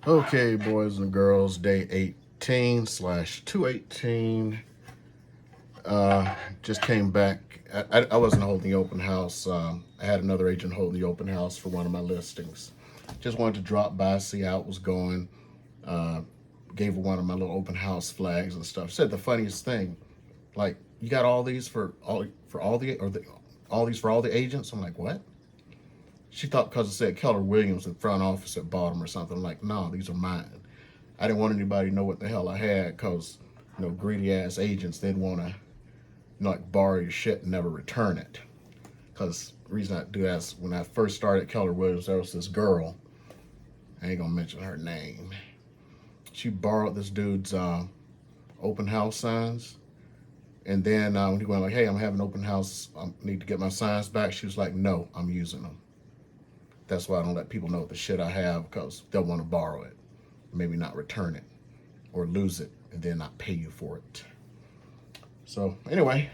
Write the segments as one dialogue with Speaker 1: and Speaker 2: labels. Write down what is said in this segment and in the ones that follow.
Speaker 1: Okay, boys and girls, day 18 slash 218. Just came back. I wasn't holding the open house. I had another agent holding the open house for one of my listings. Just wanted to drop by, see how it was going. Uh, Gave her one of my little open house flags and stuff. Said the funniest thing, like, you got all these all these for all the agents. I'm like, what? She thought because it said Keller Williams in front office at bottom or something. I'm like, no, these are mine. I didn't want anybody to know what the hell I had because, greedy ass agents, they'd want to, like borrow your shit and never return it. Because the reason I do that is when I first started Keller Williams, there was this girl, I ain't gonna mention her name. She borrowed this dude's open house signs. And then when he went like, hey, I'm having open house, I need to get my signs back. She was like, no, I'm using them. That's why I don't let people know the shit I have because they'll want to borrow it, maybe not return it or lose it and then not pay you for it. So anyway,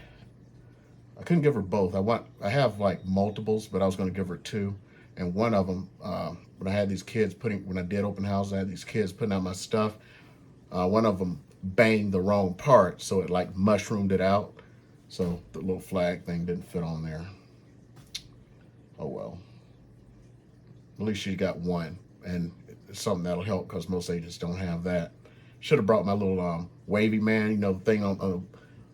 Speaker 1: I couldn't give her both. I have like multiples, but I was going to give her two, and one of them when I had these kids when I did open house, I had these kids putting out my stuff. One of them banged the wrong part, so it like mushroomed it out. So the little flag thing didn't fit on there. Oh well. At least she got one, and it's something that'll help because most agents don't have that. Should have brought my little wavy man, the thing on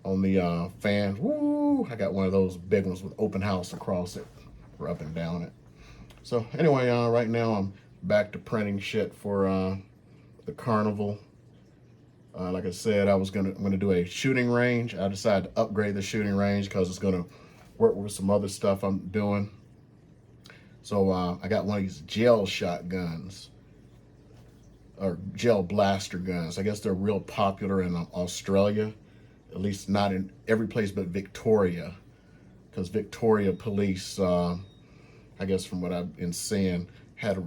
Speaker 1: the fan. Woo! I got one of those big ones with open house across it, or up and down it. So anyway, right now I'm back to printing shit for the carnival. Like I said, I'm gonna do a shooting range. I decided to upgrade the shooting range because it's gonna work with some other stuff I'm doing. So I got one of these gel shotguns, or gel blaster guns. I guess they're real popular in Australia, at least not in every place but Victoria, because Victoria police, I guess from what I've been seeing, had a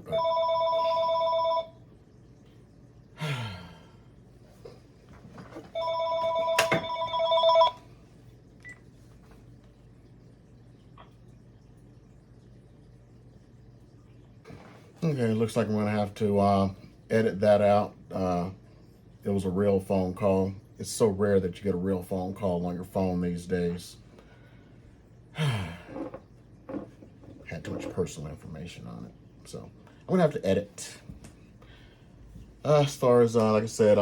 Speaker 1: okay, looks like I'm gonna have to edit that out. It was a real phone call. It's so rare that you get a real phone call on your phone these days. Had too much personal information on it, so I'm gonna have to edit. As far as like I said,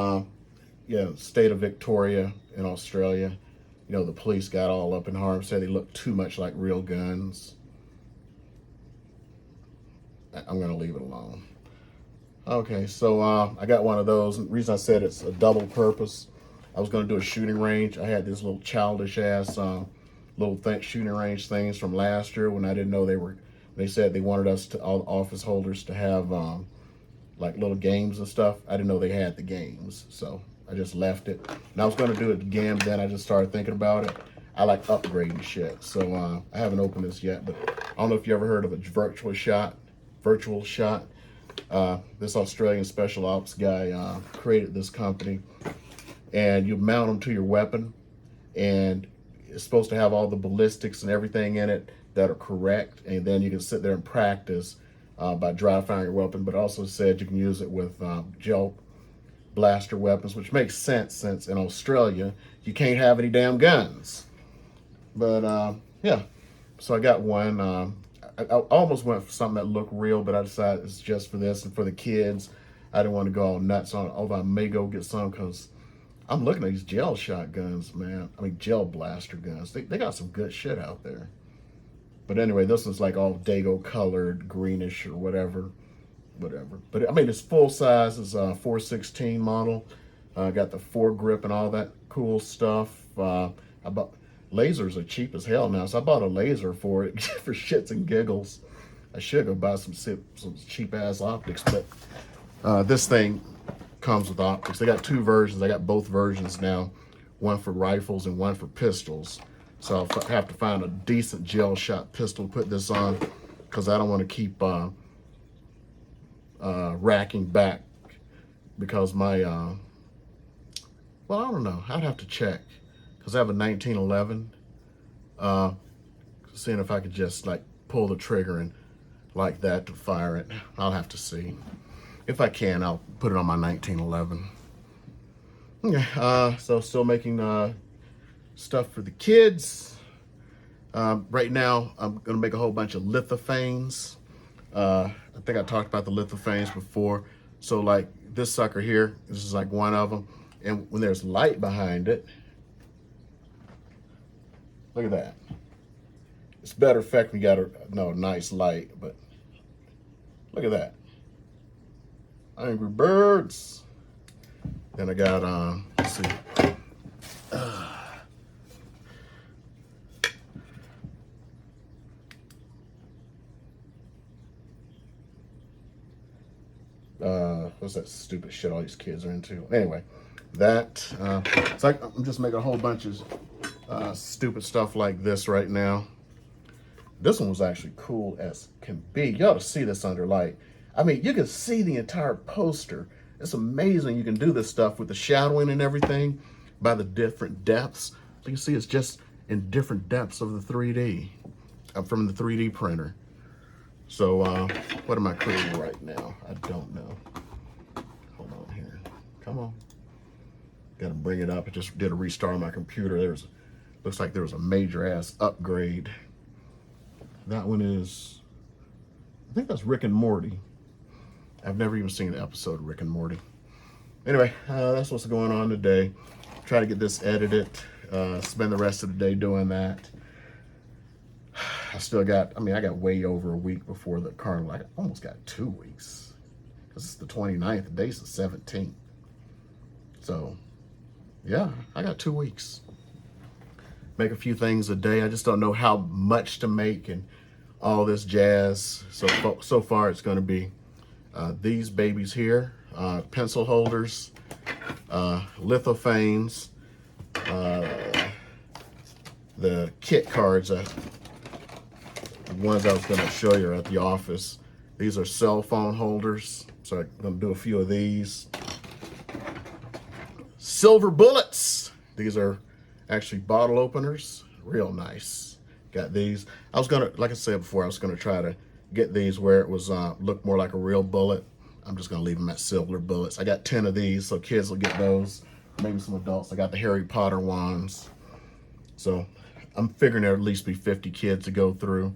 Speaker 1: state of Victoria in Australia, the police got all up in arms, said they looked too much like real guns. I'm gonna leave it alone. Okay, so I got one of those. The reason I said it's a double purpose, I was gonna do a shooting range. I had this little childish ass shooting range things from last year when I didn't know they said they wanted us to, all the office holders, to have like little games and stuff. I didn't know they had the games, so I just left it. And I was gonna do it again, but then I just started thinking about it. I like upgrading shit, so I haven't opened this yet, but I don't know if you ever heard of a virtual shot. This Australian special ops guy created this company, and you mount them to your weapon, and it's supposed to have all the ballistics and everything in it that are correct, and then you can sit there and practice by dry firing your weapon. But also said you can use it with gel blaster weapons, which makes sense since in Australia you can't have any damn guns. But yeah, so I got one. I almost went for something that looked real, but I decided it's just for this and for the kids. I didn't want to go all nuts on it, although I may go get some because I'm looking at these gel shotguns, man. I mean, gel blaster guns. They got some good shit out there. But anyway, this is like all Dago colored, greenish or whatever. But I mean, it's full size. It's a 416 model. Got the foregrip and all that cool stuff. I bought lasers are cheap as hell now, so I bought a laser for it for shits and giggles. I should go buy some cheap ass optics, but this thing comes with optics. They got two versions. I got both versions now, one for rifles and one for pistols. So I'll have to find a decent gel shot pistol to put this on because I don't want to keep racking back because my well, I don't know. I'd have to check because I have a 1911. Seeing if I could just like pull the trigger and like that to fire it. I'll have to see. If I can, I'll put it on my 1911. Okay, so still making stuff for the kids. Right now, I'm gonna make a whole bunch of lithophanes. I think I talked about the lithophanes before. So like this sucker here, this is like one of them. And when there's light behind it, look at that. It's better effect when you got a nice light, but look at that. Angry Birds. Then I got, let's see. What's that stupid shit all these kids are into? Anyway, that, it's like I'm just making a whole bunch of stupid stuff like this right now. This one was actually cool as can be. You ought to see this under light. I mean, you can see the entire poster. It's amazing you can do this stuff with the shadowing and everything by the different depths. You can see it's just in different depths of the 3D, from the 3D printer. So what am I creating right now? I don't know. Hold on here. Come on. Got to bring it up. I just did a restart on my computer. Looks like there was a major ass upgrade. That one is, I think that's Rick and Morty. I've never even seen an episode of Rick and Morty. Anyway, that's what's going on today. Try to get this edited. Spend the rest of the day doing that. I got way over a week before the carnival. I almost got 2 weeks. Because it's the 29th, the day's the 17th. So, yeah, I got 2 weeks. Make a few things a day. I just don't know how much to make and all this jazz. So far it's going to be these babies here, pencil holders, lithophanes, the kit cards, the ones I was going to show you at the office. These are cell phone holders, so I'm going to do a few of these. Silver bullets. These are actually bottle openers, real nice. Got these. I was gonna, like I said before, I was gonna try to get these where it was look more like a real bullet. I'm just gonna leave them at silver bullets. I got 10 of these, so kids will get those. Maybe some adults. I got the Harry Potter ones. So I'm figuring there'll at least be 50 kids to go through.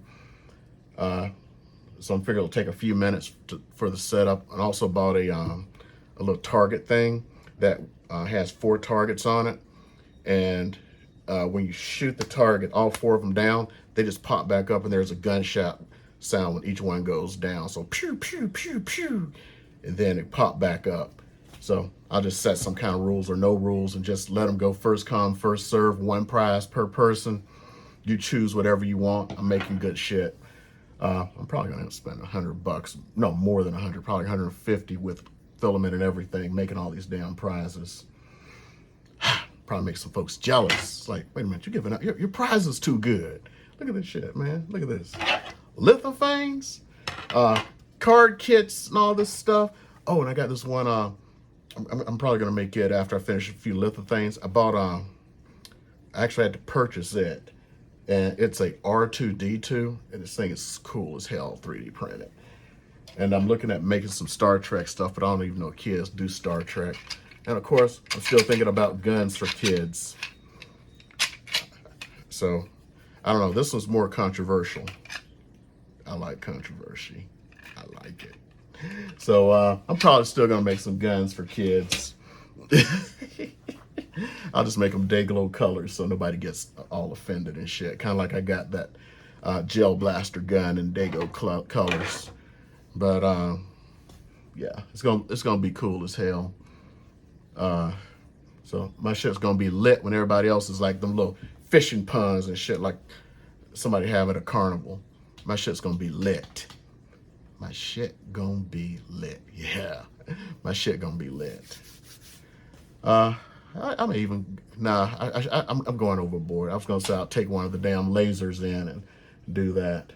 Speaker 1: So I'm figuring it'll take a few minutes for the setup. And also bought a little target thing that has 4 targets on it. And when you shoot the target, all 4 of them down, they just pop back up and there's a gunshot sound when each one goes down. So pew, pew, pew, pew, and then it pop back up. So I'll just set some kind of rules or no rules and just let them go first come, first serve, 1 prize per person. You choose whatever you want. I'm making good shit. I'm probably gonna have to spend $100, no, more than 100, probably 150 with filament and everything, making all these damn prizes. Probably make some folks jealous. It's like, wait a minute, you're giving up, your prize is too good. Look at this shit, man. Look at this. Lithophanes, card kits and all this stuff. Oh, and I got this one, I'm probably gonna make it after I finish a few lithophanes. I bought, I actually had to purchase it. And it's a R2-D2, and this thing is cool as hell, 3D printed. And I'm looking at making some Star Trek stuff, but I don't even know kids do Star Trek. And of course, I'm still thinking about guns for kids. So, I don't know, this one's more controversial. I like controversy. I like it. So, I'm probably still gonna make some guns for kids. I'll just make them Day-Glo colors so nobody gets all offended and shit. Kind of like I got that gel blaster gun in Day-Glo colors. But yeah, it's gonna be cool as hell. So my shit's gonna be lit when everybody else is like them little fishing ponds and shit like somebody have at a carnival. My shit's gonna be lit. My shit gonna be lit. Yeah, my shit gonna be lit. I may even, I'm going overboard. I was gonna say I'll take one of the damn lasers in and do that.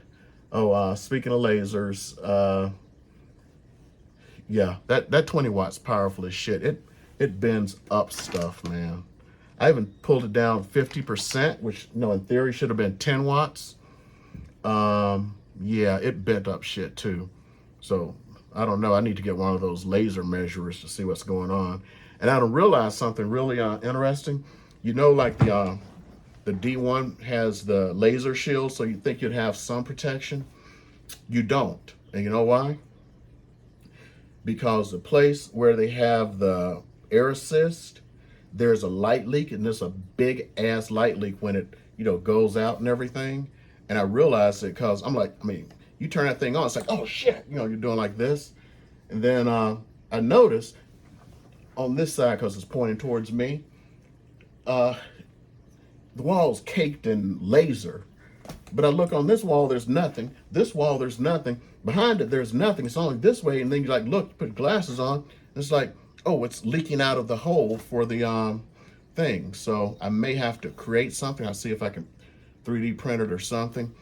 Speaker 1: Oh, speaking of lasers, yeah, that 20 watts powerful as shit. It bends up stuff, man. I even pulled it down 50%, which, you know, in theory should have been 10 watts. Yeah, it bent up shit too. So I don't know. I need to get one of those laser measurers to see what's going on. And I don't realize something really interesting. You know, like the D1 has the laser shield, so you think you'd have some protection. You don't. And you know why? Because the place where they have the air assist, there's a light leak, and there's a big ass light leak when it, goes out and everything. And I realized it because I'm like, you turn that thing on, it's like, oh shit, you're doing like this. And then I noticed on this side, because it's pointing towards me, the wall's caked in laser. But I look on this wall, there's nothing. This wall, there's nothing. Behind it, there's nothing. It's only this way. And then you like, look, you put glasses on. And it's like, oh, it's leaking out of the hole for the thing. So I may have to create something. I'll see if I can 3D print it or something.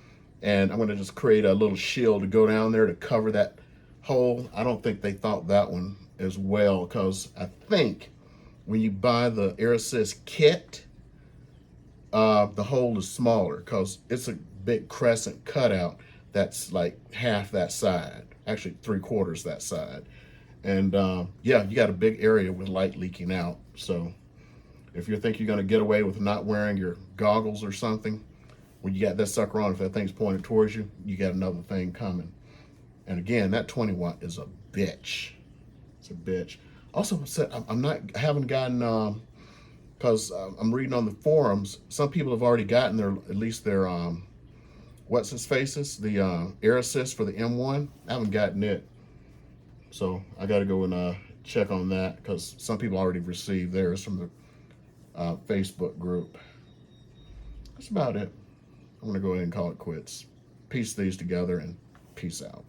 Speaker 1: And I'm going to just create a little shield to go down there to cover that hole. I don't think they thought that one as well, because I think when you buy the Air Assist kit, the hole is smaller because it's a big crescent cutout that's like half that side, actually 3/4 that side. And yeah, you got a big area with light leaking out. So if you think you're going to get away with not wearing your goggles or something, when you got that sucker on, if that thing's pointed towards you, you got another thing coming. And again, that 20 watt is a bitch. It's a bitch. Also, I haven't gotten, because I'm reading on the forums, some people have already gotten at least their, what's his faces, the air assist for the M1. I haven't gotten it. So I got to go and check on that, because some people already received theirs from the Facebook group. That's about it. I'm going to go ahead and call it quits. Piece these together and peace out.